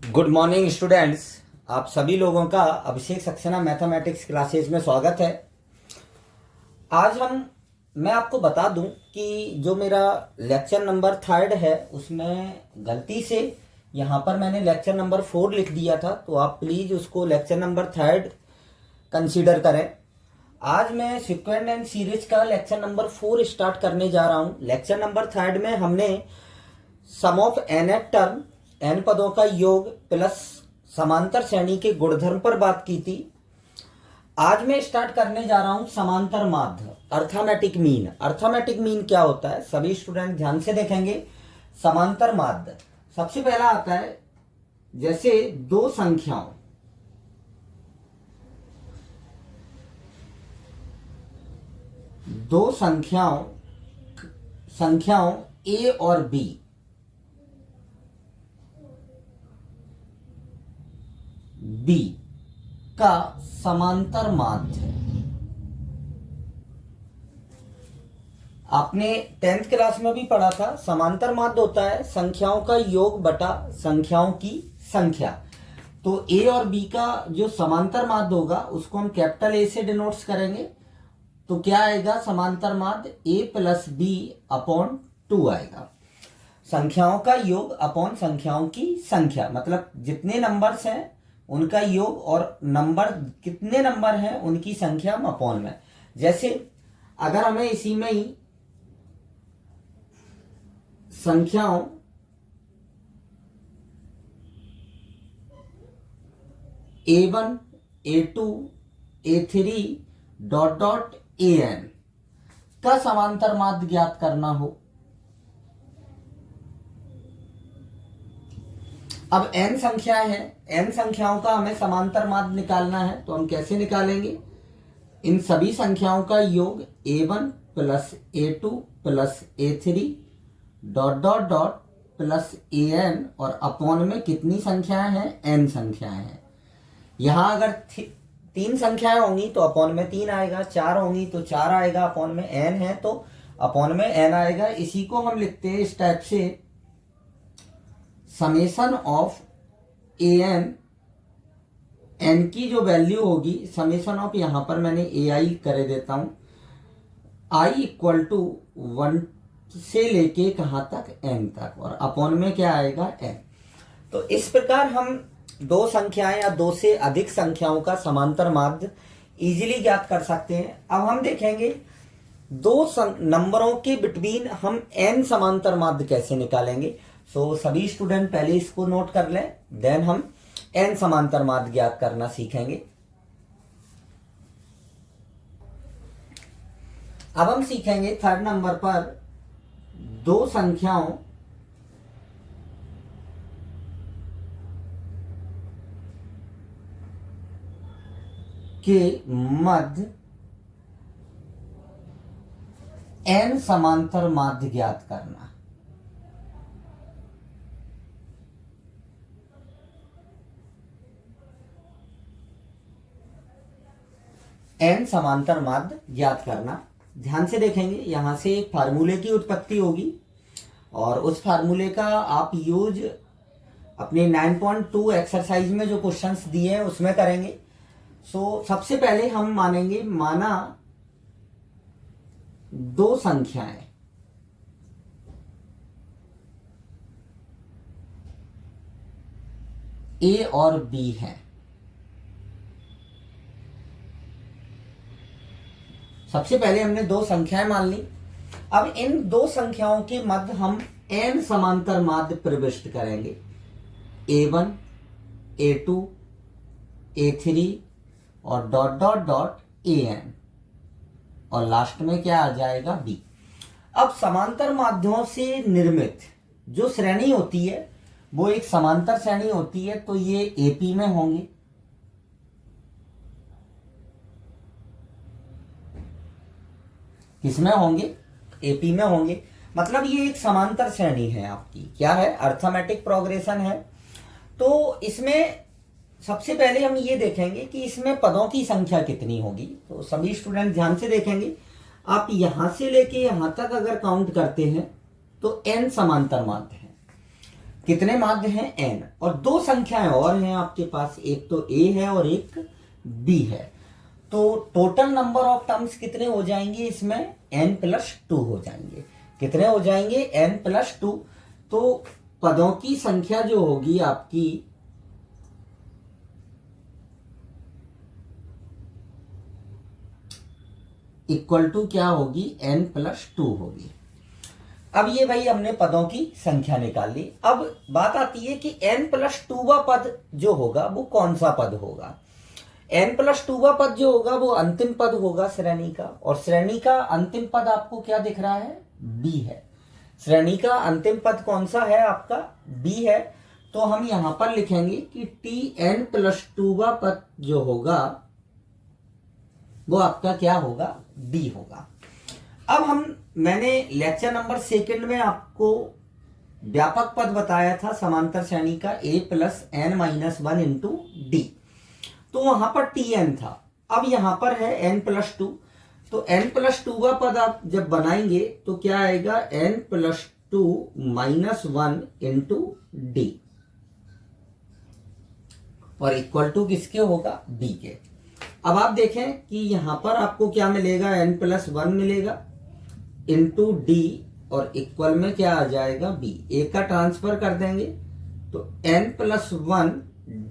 Good morning students. आप सभी लोगों का अभिषेक सक्सेना मैथमेटिक्स क्लासेस में स्वागत है। आज मैं आपको बता दूं कि जो मेरा लेक्चर नंबर 3 है उसमें गलती से यहाँ पर मैंने लेक्चर नंबर 4 लिख दिया था, तो आप प्लीज़ उसको लेक्चर नंबर 3 कंसीडर करें। आज मैं सिक्वेंट एंड सीरीज का लेक्चर नंबर 4 स्टार्ट करने जा रहा हूँ। लेक्चर नंबर 3 में हमने sum of nth term, n पदों का योग प्लस समांतर श्रेणी के गुणधर्म पर बात की थी। आज मैं स्टार्ट करने जा रहा हूं समांतर माध्य, अर्थमेटिक मीन। अर्थमेटिक मीन क्या होता है, सभी स्टूडेंट ध्यान से देखेंगे। समांतर माध्य सबसे पहला आता है, जैसे दो संख्याओं ए और बी का समांतर माध्य। आपने 10th क्लास में भी पढ़ा था, समांतर माध्य होता है संख्याओं का योग बटा संख्याओं की संख्या। तो ए और बी का जो समांतर माध्य होगा उसको हम कैपिटल ए से डिनोट्स करेंगे। तो क्या आएगा, समांतर माध्य ए प्लस बी अपॉन 2 आएगा। संख्याओं का योग अपॉन संख्याओं की संख्या, मतलब जितने नंबर्स हैं उनका योग और नंबर कितने नंबर हैं उनकी संख्या हम अपॉन में। जैसे अगर हमें इसी में ही संख्याओं A1, A2, A3 dot dot AN का समांतर माध्य ज्ञात करना हो, अब n संख्याएं हैं, n संख्याओं का हमें समांतर माध्य निकालना है। तो हम कैसे निकालेंगे, इन सभी संख्याओं का योग A1 plus A2 plus A3 dot dot dot plus AN और अपॉन में कितनी संख्याएं हैं, n संख्याएं हैं। यहां अगर 3 संख्याएं होंगी तो अपॉन में 3 आएगा, 4 होंगी तो 4 आएगा, अपॉन में n है तो अपॉन में n आएगा। इसी को हम लिखते हैं इस टाइप से, समेशन ऑफ AN, n की जो वैल्यू होगी, समेशन ऑफ, यहां पर मैंने AI कर देता हूं, I इक्वल टू 1 से लेके कहां तक, n तक, और अपॉन में क्या आएगा, n। तो इस प्रकार हम दो संख्याएं या दो से अधिक संख्याओं का समांतर माध्य इजीली ज्ञात कर सकते हैं। अब हम देखेंगे दो नंबरों के बिटवीन हम n समांतर माध्य कैसे निकालेंगे। सभी स्टूडेंट पहले इसको नोट कर लें, देन हम n समांतर माध्य ज्ञात करना सीखेंगे। अब हम सीखेंगे 3rd नंबर पर दो संख्याओं के मध्य n समांतर माध्य ज्ञात करना। n समांतर माध्य ज्ञात करना, ध्यान से देखेंगे। यहां से एक फार्मूले की उत्पत्ति होगी और उस फार्मूले का आप यूज अपने 9.2 एक्सरसाइज में जो क्वेश्चंस दिए हैं उसमें करेंगे। सबसे पहले हम माना दो संख्याएं A और B हैं। सबसे पहले हमने दो संख्याएं मान ली। अब इन दो संख्याओं के मध्य हम n समांतर माध्य प्रविष्ट करेंगे, A1, A2, A3 और डॉट डॉट डॉट AN, और लास्ट में क्या आ जाएगा, B। अब समांतर माध्यों से निर्मित जो श्रेणी होती है वो एक समांतर श्रेणी होती है, तो ये AP में होंगे, किसमें होंगे, AP में होंगे। मतलब ये एक समांतर श्रेणी है आपकी, क्या है, अर्थमेटिक प्रोग्रेशन है। तो इसमें सबसे पहले हम ये देखेंगे कि इसमें पदों की संख्या कितनी होगी। तो सभी स्टूडेंट ध्यान से देखेंगे, आप यहां से लेके यहां तक अगर काउंट करते हैं तो n समांतर माध्य है। कितने माध्य हैं? n। और दो संख्याएं और हैं आपके पास, एक तो a है और एक b है। तो टोटल नंबर ऑफ टर्म्स कितने हो जाएंगे इसमें? n+2 हो जाएंगे। कितने हो जाएंगे? n+2। तो पदों की संख्या जो होगी आपकी इक्वल टू क्या होगी? n+2 होगी। अब ये भाई हमने पदों की संख्या निकाल ली। अब बात आती है कि n+2वां पद जो होगा वो कौन सा पद होगा? n+2वां पद जो होगा वो अंतिम पद होगा श्रेणी का, और श्रेणी का अंतिम पद आपको क्या दिख रहा है? b है। श्रेणी का अंतिम पद कौन सा है आपका? b है। तो हम यहां पर लिखेंगे कि tn+2वां पद जो होगा वो आपका क्या होगा? b होगा। अब मैंने लेक्चर नंबर 2 में आपको व्यापक पद बताया था समांतर श्रेणी का a+n-1 इंटू डी, तो वहां पर tn था। अब यहां पर है n+2, तो n+2वां पद आप जब बनाएंगे तो क्या आएगा? n+2 -1 इंटू डी, और इक्वल टू किसके होगा? b के। अब आप देखें कि यहां पर आपको क्या मिलेगा? n+1 मिलेगा इंटू डी, और इक्वल में क्या आ जाएगा? b। एक का ट्रांसफर कर देंगे तो n+1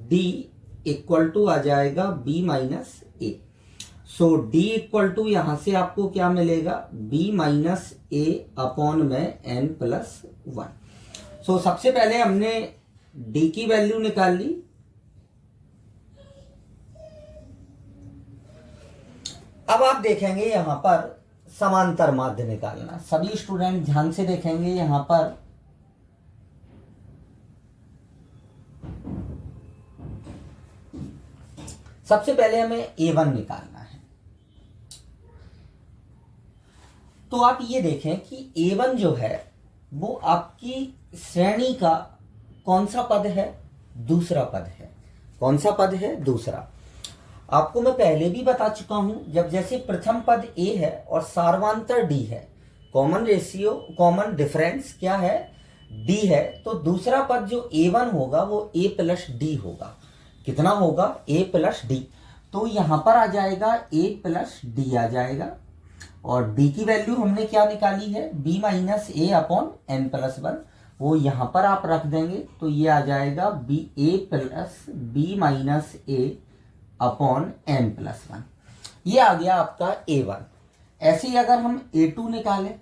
डी इक्वल टू आ जाएगा b - a। So d equal to यहां से आपको क्या मिलेगा? b - a अपॉन में n+1। सो सबसे पहले हमने d की वैल्यू निकाल ली। अब आप देखेंगे यहां पर समांतर माध्य निकालना। सभी स्टूडेंट ध्यान से देखेंगे यहां पर सबसे पहले हमें a1 निकालना है। तो आप ये देखें कि a1 जो है वो आपकी श्रेणी का कौन सा पद है? दूसरा पद है। कौन सा पद है? दूसरा। आपको मैं पहले भी बता चुका हूं, जब जैसे प्रथम पद a है और सार्वांतर d है, कॉमन रेशियो, कॉमन डिफरेंस क्या है? d है, तो दूसरा पद जो a1 होगा वो a+d होगा। कितना होगा? a+d। तो यहां पर आ जाएगा a+d आ जाएगा, और d की वैल्यू हमने क्या निकाली है? b - a upon n+1। वो यहां पर आप रख देंगे तो ये आ जाएगा a+b - a अपॉन n+1। ये आ गया आपका a1। ऐसे ही अगर हम a2 निकालें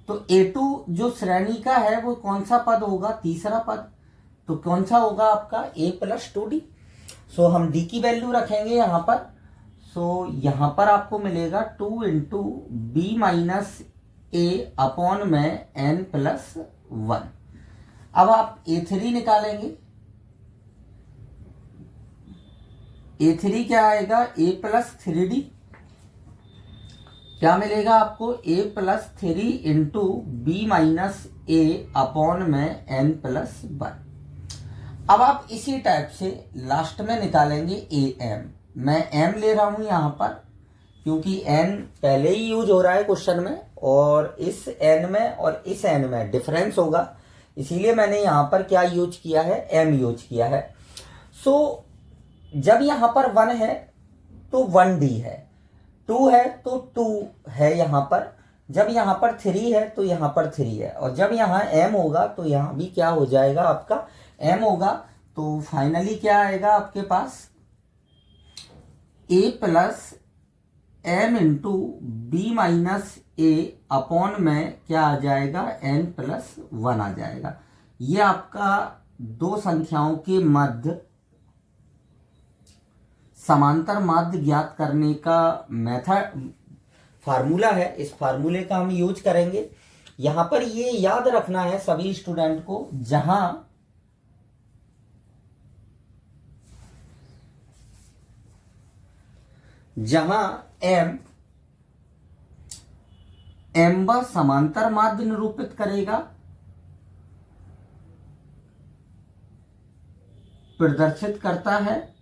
तो a2 जो श्रेणी का है वो कौन सा पद होगा? तीसरा पद। तो कौन सा होगा आपका? a+2d। सो हम d की वैल्यू रखेंगे यहां पर। सो यहां पर आपको मिलेगा 2 इंटू b - a अपॉन में n+1। अब आप a3 निकालेंगे। a3 क्या आएगा? a+3d। क्या मिलेगा आपको? a+3 into b - a upon में n+1। अब आप इसी टाइप से लास्ट में निकालेंगे am। मैं m ले रहा हूं यहां पर क्योंकि n पहले ही यूज हो रहा है क्वेश्चन में, और इस n में और इस n में डिफरेंस होगा, इसीलिए मैंने यहां पर क्या यूज किया है? m यूज किया है। सो जब यहां पर 1 है तो 1d है, 2 है तो 2 है यहां पर, जब यहां पर 3 है तो यहां पर 3 है, और जब यहां m होगा तो यहां भी क्या हो जाएगा? आपका m होगा। तो फाइनली क्या आएगा आपके पास? a+m into b - a upon में क्या आ जाएगा? n+1 आ जाएगा। ये आपका दो संख्याओं के मध्य समांतर माध्य ज्ञात करने का मेथड, फार्मूला है। इस फार्मूले का हम यूज करेंगे। यहां पर ये याद रखना है सभी स्टूडेंट को, जहां m समांतर माध्य निरूपित करेगा, प्रदर्शित करता है,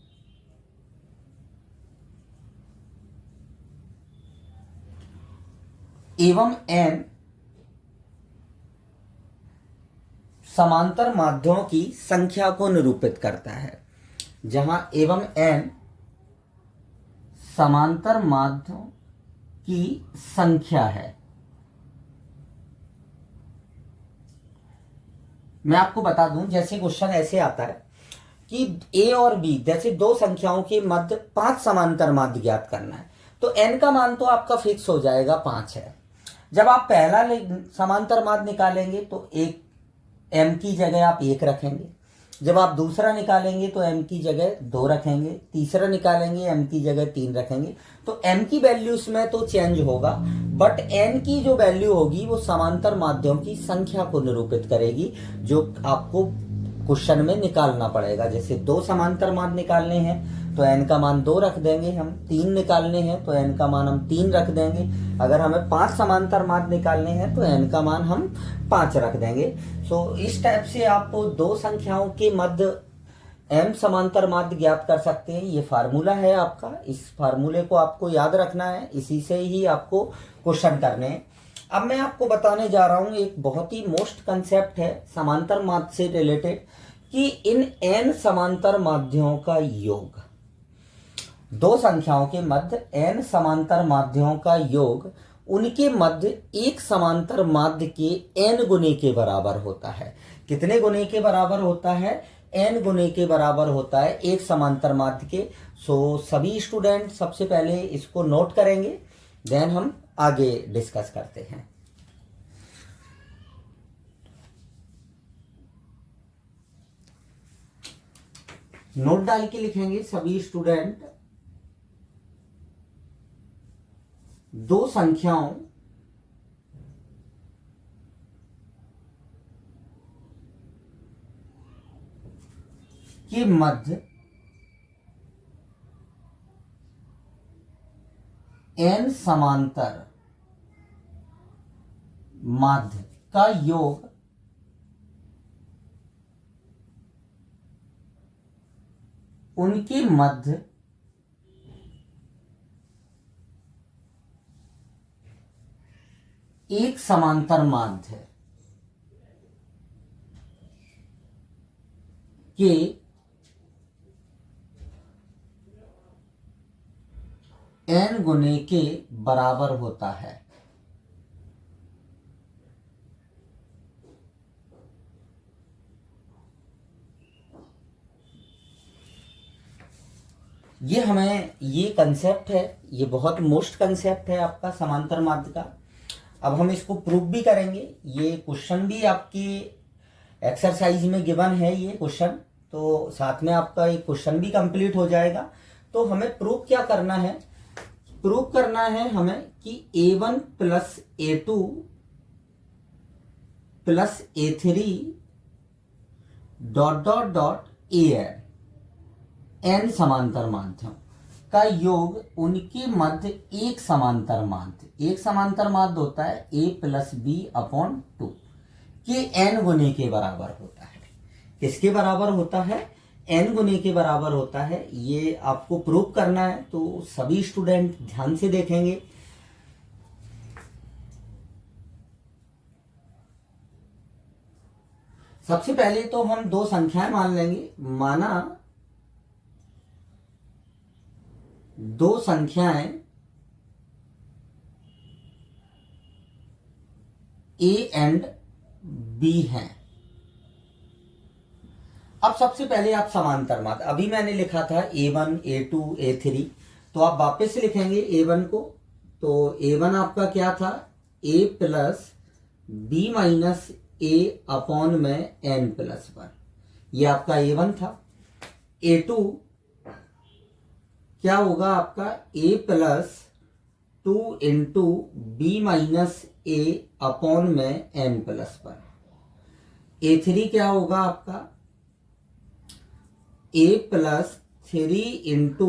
एवं n समांतर माध्ययों की संख्या को निरूपित करता है। जहां एवं एन समांतर माध्ययों की संख्या है। मैं आपको बता दूं, जैसे क्वेश्चन ऐसे आता है कि ए और बी जैसे दो संख्याओं के मध्य 5 समांतर माध्य ज्ञात करना है, तो एन का मान तो आपका फिक्स हो जाएगा 5 है। जब आप पहला समांतर माध्य निकालेंगे तो एक एम की जगह आप 1 रखेंगे। जब आप दूसरा निकालेंगे तो एम की जगह 2 रखेंगे। तीसरा निकालेंगे एम की जगह 3 रखेंगे। तो एम की वैल्यू इसमें तो चेंज होगा, बट एन की जो वैल्यू होगी वो समांतर माध्ययों की संख्या को निरूपित करेगी, जो आपको क्वेश्चन में निकालना पड़ेगा। जैसे 2 समांतर माध्य निकालने हैं तो एन का मान 2 रख देंगे हम। 3 निकालने हैं तो एन का मान हम 3 रख देंगे। अगर हमें 5 समांतर माध्य निकालने हैं तो एन का मान हम 5 रख देंगे। सो इस टाइप से आप दो संख्याओं के मध्य एम समांतर माध्य ज्ञात कर सकते हैं। ये फार्मूला है आपका, इस फार्मूले को आपको याद रखना है, इसी से ही आपको क्वेश्चन करने हैं। अब मैं आपको बताने जा रहा हूं एक बहुत ही मोस्ट कंसेप्ट है समांतर माध्य से रिलेटेड, कि इन एन समांतर माध्यों का योग, दो संख्याओं के मध्य एन समांतर माध्यों का योग उनके मध्य एक समांतर माध्य के एन गुने के बराबर होता है। कितने गुने के बराबर होता है? एन गुने के बराबर होता है एक समांतर माध्य के। सो सभी स्टूडेंट सबसे पहले इसको नोट करेंगे, देन हम आगे डिस्कस करते हैं। नोट डाल के लिखेंगे सभी स्टूडेंट, दो संख्याओं के मध्य एन समांतर माध्य का योग उनके मध्य एक समांतर माध्य के एन गुने के बराबर होता है। ये हमें ये कंसेप्ट है, ये बहुत मोस्ट कंसेप्ट है आपका समांतर माध्य का। अब हम इसको प्रूव भी करेंगे। ये क्वेश्चन भी आपकी एक्सरसाइज में गिवन है ये क्वेश्चन, तो साथ में आपका एक क्वेश्चन भी कंप्लीट हो जाएगा। तो हमें प्रूव क्या करना है? प्रूव करना है हमें कि A1 plus A2 plus A3 dot dot dot AN N समांतर माध्ययों का योग उनके मध्य एक समांतर माध्य होता है A प्लस बी अपॉन 2 के एन गुने के बराबर होता है। किसके बराबर होता है? एन गुने के बराबर होता है। ये आपको प्रूव करना है, तो सभी स्टूडेंट ध्यान से देखेंगे। सबसे पहले तो हम दो संख्याएं मान लेंगे। माना दो संख्याएं A एंड B हैं। अब सबसे पहले आप समांतर माध्य, अभी मैंने लिखा था A1 A2 A3, तो आप वापस से लिखेंगे A1 को। तो A1 आपका क्या था? A plus B minus A upon में N प्लस 1, ये आपका A1 था। A2 क्या होगा आपका? A plus 2 into B minus A upon में N प्लस 1। A3 क्या होगा आपका? A plus 3 into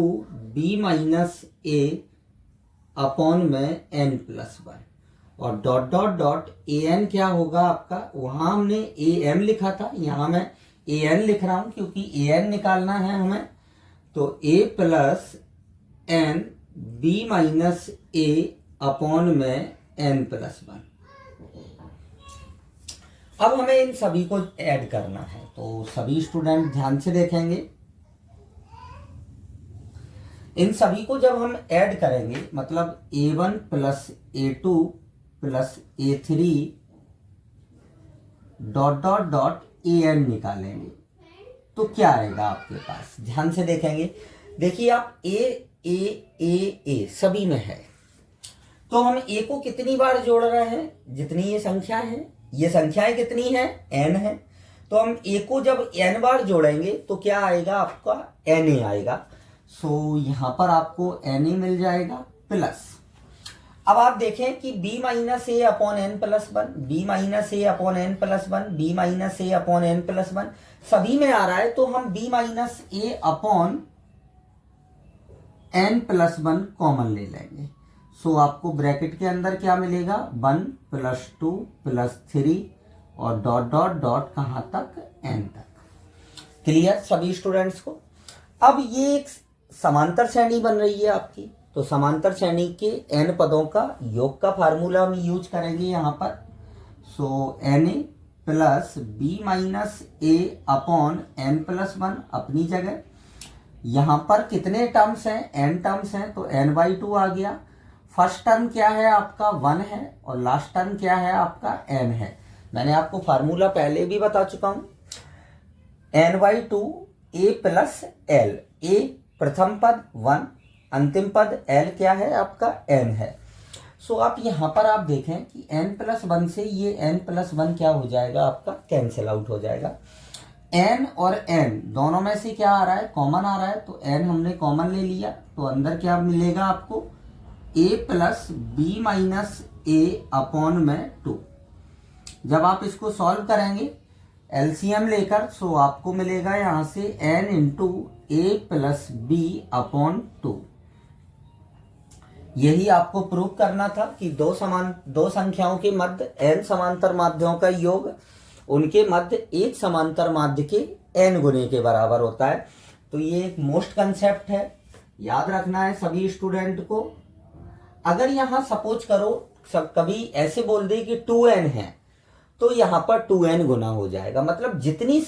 B minus A upon में N प्लस 1। और डॉट डॉट डॉट AN क्या होगा आपका? वहां हमने AM लिखा था, यहां मैं AN लिख रहा हूं क्योंकि AN निकालना है हमें। तो A plus N B minus A upon में N प्लस 1। अब हमें इन सभी को ऐड करना है, तो सभी स्टूडेंट ध्यान से देखेंगे। इन सभी को जब हम ऐड करेंगे मतलब a1 plus a2 plus a3 dot dot dot an निकालेंगे तो क्या आएगा आपके पास, ध्यान से देखेंगे। देखिए आप a सभी में है, तो हम a को कितनी बार जोड़ रहे हैं, जितनी ये संख्या है, ये संख्याएं कितनी है, n है, तो हम a को जब n बार जोड़ेंगे तो क्या आएगा आपका, na आएगा। सो यहां पर आपको na मिल जाएगा प्लस। अब आप देखें कि b माइनस ए upon n plus one, b minus ए upon n plus one, b minus ए अपॉन एन प्लस वन सभी में आ रहा है, तो हम b माइनस ए upon n plus one common ले लेंगे। सो आपको ब्रैकेट के अंदर क्या मिलेगा, 1 प्लस 2 प्लस 3 और डॉट डॉट डॉट कहां तक, n तक। क्लियर सभी स्टूडेंट्स को। अब ये एक समांतर श्रेणी बन रही है आपकी, तो समांतर श्रेणी के n पदों का योग का फार्मूला हम यूज करेंगे यहां पर। सो na प्लस बी माइनस ए अपॉन एन प्लस वन अपनी जगह। यहां पर कितने टर्म्स हैं, n टर्म्स हैं, तो n/2 आ गया। फर्स्ट टर्म क्या है आपका 1 है और लास्ट टर्म क्या है आपका n है। मैंने आपको फार्मूला पहले भी बता चुका हूं, n/2 a plus l, a प्रथम पद 1, अंतिम पद l क्या है आपका n है। सो आप यहां पर आप देखें कि n प्लस 1 से ये n प्लस 1 क्या हो जाएगा आपका, कैंसिल आउट हो जाएगा। n और n दोनों में से क्या आ रहा है, कॉमन आ रहा है, तो n हमने कॉमन ले लिया, तो अंदर क्या मिलेगा आपको, a plus B minus A upon में 2। जब आप इसको सॉल्व करेंगे एलसीएम लेकर, सो आपको मिलेगा यहां से n इंटू ए प्लस बी अपॉन 2। यही आपको प्रूव करना था कि दो संख्याओं के मध्य n समांतर माध्यों का योग उनके मध्य एक समांतर माध्य के n गुने के बराबर होता है। तो ये एक मोस्ट कंसेप्ट है, याद रखना है सभी स्टूडेंट को। अगर यहां सपोज करो कभी ऐसे बोल दे कि 2n है, तो यहां पर 2n गुना हो जाएगा, मतलब जितनी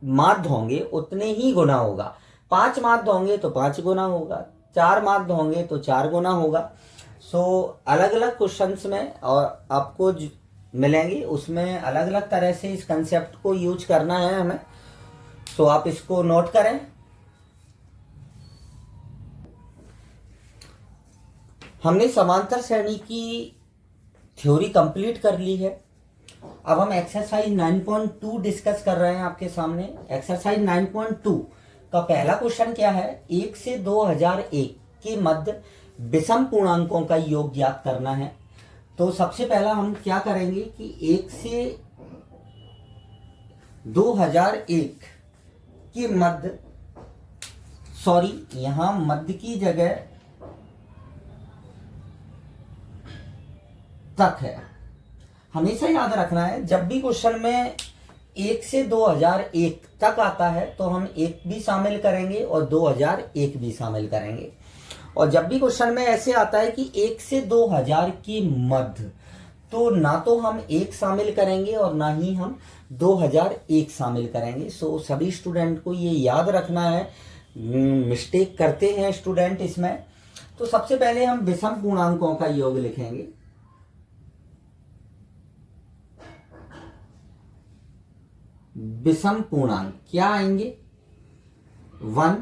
माध्य होंगे उतने ही गुना होगा। 5 माध्य होंगे तो 5 गुना होगा, 4 माध्य होंगे तो 4 गुना होगा। सो अलग अलग क्वेश्चंस में और आपको मिलेंगे, उसमें अलग अलग तरह से इस कंसेप्ट को यूज करना है हमें। सो आप इसको नोट करें। हमने समांतर श्रेणी की थ्योरी कंप्लीट कर ली है। अब हम एक्सरसाइज 9.2 डिस्कस कर रहे हैं आपके सामने। एक्सरसाइज 9.2 का पहला क्वेश्चन क्या है, 1 से 2001 के मध्य विषम पूर्णांकों का योग ज्ञात करना है। तो सबसे पहला हम क्या करेंगे कि 1 से 2001 के मध्य, सॉरी यहां मध्य की जगह तक है। हमेशा याद रखना है जब भी क्वेश्चन में 1 से 2001 तक आता है तो हम 1 भी शामिल करेंगे और 2001 भी शामिल करेंगे। और जब भी क्वेश्चन में ऐसे आता है कि 1 से 2000 के मध्य, तो ना तो हम 1 शामिल करेंगे और ना ही हम 2001 शामिल करेंगे। सो सभी स्टूडेंट को ये याद रखना है, मिस्टेक करते हैं स्टूडेंट इसमें। तो सबसे पहले हम विषम पूर्णांकों का योग लिखेंगे। विषम पूर्णांक क्या आएंगे, 1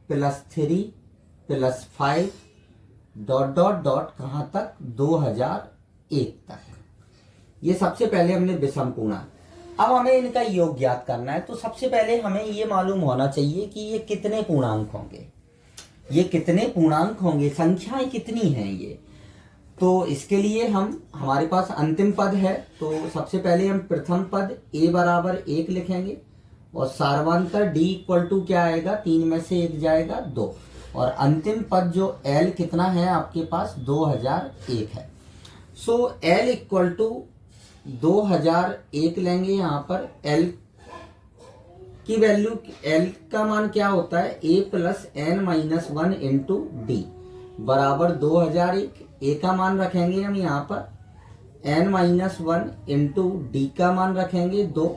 plus 3 plus 5 dot dot dot कहां तक, 2001 तक। ये सबसे पहले हमने विषम पूर्णांक। अब हमें इनका योग ज्ञात करना है, तो सबसे पहले हमें ये मालूम होना चाहिए कि ये कितने पूर्णांक होंगे, ये कितने पूर्णांक होंगे, संख्याएं कितनी हैं ये। तो इसके लिए हमारे पास अंतिम पद है, तो सबसे पहले हम प्रथम पद a बराबर 1 लिखेंगे और सार्वंतर d इक्वल टू क्या आएगा, 3 में से 1 जाएगा 2, और अंतिम पद जो l कितना है आपके पास, 2001 है। सो l इक्वल टू 2001 लेंगे। यहाँ पर l की वैल्यू, l का मान क्या होता है, a plus n minus 1 into D बराबर 2001। a का मान रखेंगे हम यहाँ पर n-1 इंटू डी का मान रखेंगे 2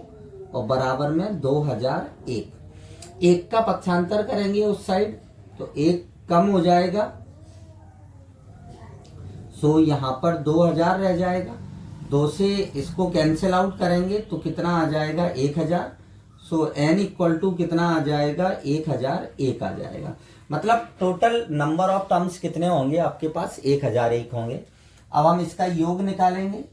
और बराबर में 2001। एक का पक्षांतर करेंगे उस साइड तो एक कम हो जाएगा, सो यहाँ पर 2000 रह जाएगा। 2 से इसको कैंसिल आउट करेंगे तो कितना आ जाएगा 1000। सो n इक्वल टू कितना आ जाएगा 1001 आ जाएगा। मतलब टोटल नंबर ऑफ टर्म्स कितने होंगे आपके पास 1001 होंगे। अब हम इसका योग निकालेंगे।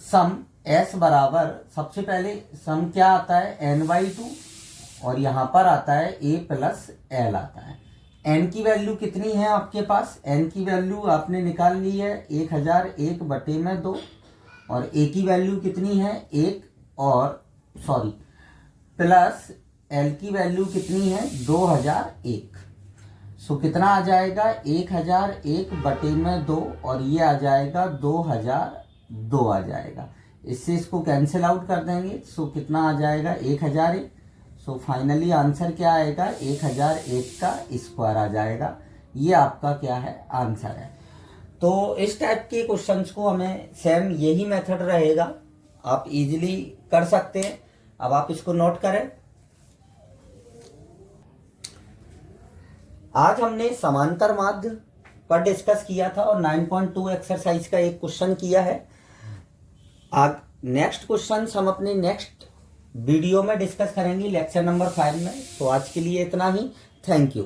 सम s बराबर, सबसे पहले सम क्या आता है n/2 और यहां पर आता है a प्लस l आता है। n की वैल्यू कितनी है आपके पास, n की वैल्यू आपने निकाल ली है 1001 बटे में 2 और a की वैल्यू कितनी है 1 और सॉरी प्लस l की वैल्यू कितनी है 2001। सो कितना आ जाएगा 1001 बटे में 2 और ये आ जाएगा 2002 आ जाएगा। इससे इसको कैंसिल आउट कर देंगे सो कितना आ जाएगा 1001। सो फाइनली आंसर क्या आएगा 1001 का स्क्वायर आ जाएगा। ये आपका क्या है आंसर है। तो इस टाइप के क्वेश्चंस को हमें सेम यही मेथड रहेगा, आप इजीली कर सकते हैं। अब आप इसको नोट करें। आज हमने समांतर माध्य पर डिस्कस किया था और 9.2 एक्सरसाइज का एक क्वेश्चन किया है। आज नेक्स्ट क्वेश्चन हम अपने नेक्स्ट वीडियो में डिस्कस करेंगे लेक्चर नंबर 5 में। तो आज के लिए इतना ही। Thank you.